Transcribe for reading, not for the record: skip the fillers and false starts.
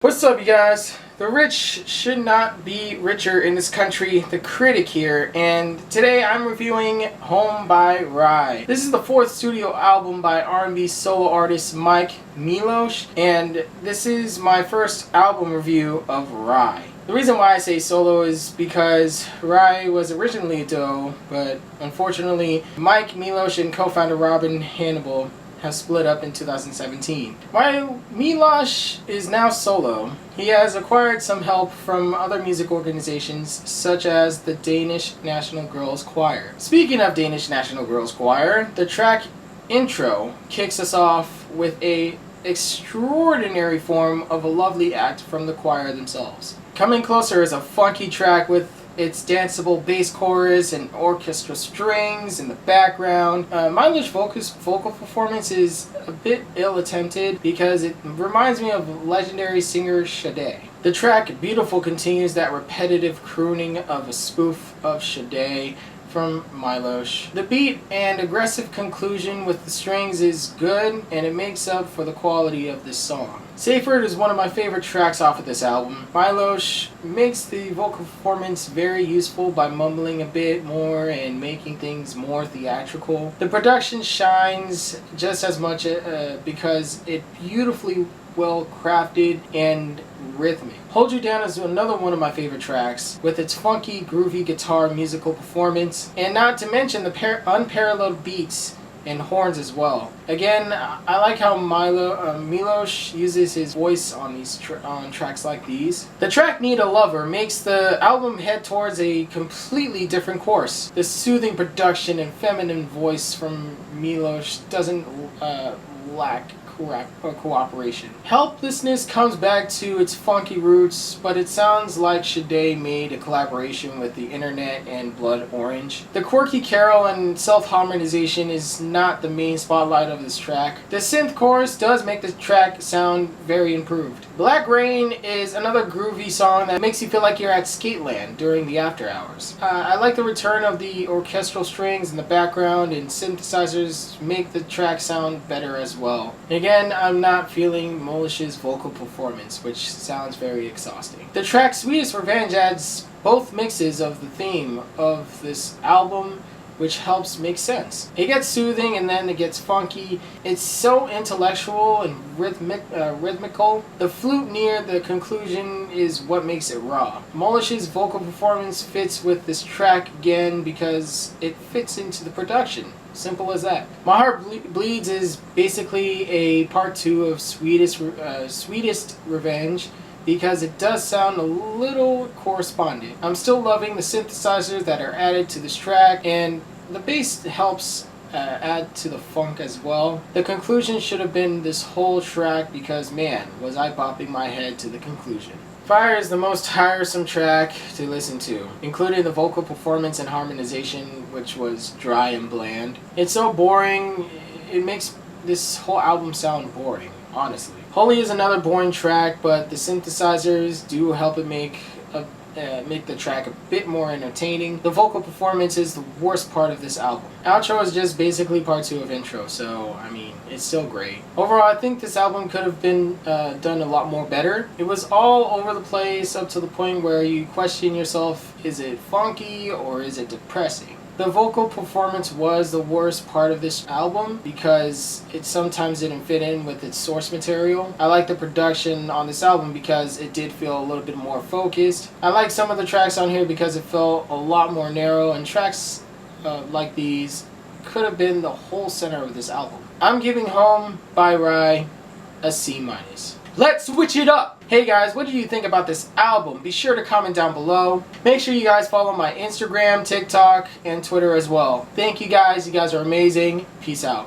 What's up, you guys? The rich should not be richer in this country, the critic here, and today I'm reviewing Home by Rhye. This is the fourth studio album by R&B solo artist Mike Milosh, and this is my first album review of Rhye. The reason why I say solo is because Rhye was originally a duo, but unfortunately Mike Milosh and co-founder Robin Hannibal have split up in 2017. While Milosh is now solo, he has acquired some help from other music organizations such as the Danish National Girls Choir. Speaking of Danish National Girls Choir, the track Intro kicks us off with a extraordinary form of a lovely act from the choir themselves. Coming Closer is a funky track with its danceable bass chorus and orchestra strings in the background. Milosh's vocal performance is a bit ill-attempted because it reminds me of legendary singer Sade. The track Beautiful continues that repetitive crooning of a spoof of Sade from Milosh. The beat and aggressive conclusion with the strings is good, and it makes up for the quality of this song. Safeword is one of my favorite tracks off of this album. Milosh makes the vocal performance very useful by mumbling a bit more and making things more theatrical. The production shines just as much because it's beautifully well crafted and rhythmic. Hold You Down is another one of my favorite tracks with its funky, groovy guitar musical performance, and not to mention the unparalleled beats and horns as well. Again, I like how Milosh uses his voice on these on tracks like these. The track Need a Lover makes the album head towards a completely different course. The soothing production and feminine voice from Milosh doesn't lack cooperation. Helplessness comes back to its funky roots, but it sounds like Sade made a collaboration with the internet and Blood Orange. The quirky carol and self-harmonization is not the main spotlight of this track. The synth chorus does make the track sound very improved. Black Rain is another groovy song that makes you feel like you're at Skateland during the after hours. I like the return of the orchestral strings in the background, and synthesizers make the track sound better as well. Again, I'm not feeling Milosh's vocal performance, which sounds very exhausting. The track Sweetest Revenge adds both mixes of the theme of this album, which helps make sense. It gets soothing and then it gets funky. It's so intellectual and rhythmical. The flute near the conclusion is what makes it raw. Milosh's vocal performance fits with this track again because it fits into the production. Simple as that. My Heart Bleeds is basically a part 2 of Sweetest Revenge, because it does sound a little correspondent. I'm still loving the synthesizers that are added to this track, and the bass helps add to the funk as well. The conclusion should have been this whole track because, man, was I bopping my head to the conclusion. Fire is the most tiresome track to listen to, including the vocal performance and harmonization, which was dry and bland. It's so boring, it makes this whole album sound boring, honestly. Holy is another boring track, but the synthesizers do help it make the track a bit more entertaining. The vocal performance is the worst part of this album. Outro is just basically part 2 of Intro, so I mean, it's still great. Overall, I think this album could have been done a lot more better. It was all over the place up to the point where you question yourself, is it funky or is it depressing? The vocal performance was the worst part of this album because it sometimes didn't fit in with its source material. I like the production on this album because it did feel a little bit more focused. I like some of the tracks on here because it felt a lot more narrow, and tracks like these could have been the whole center of this album. I'm giving Home by Rhye a C-. Let's switch it up! Hey guys, what did you think about this album? Be sure to comment down below. Make sure you guys follow my Instagram, TikTok, and Twitter as well. Thank you guys are amazing. Peace out.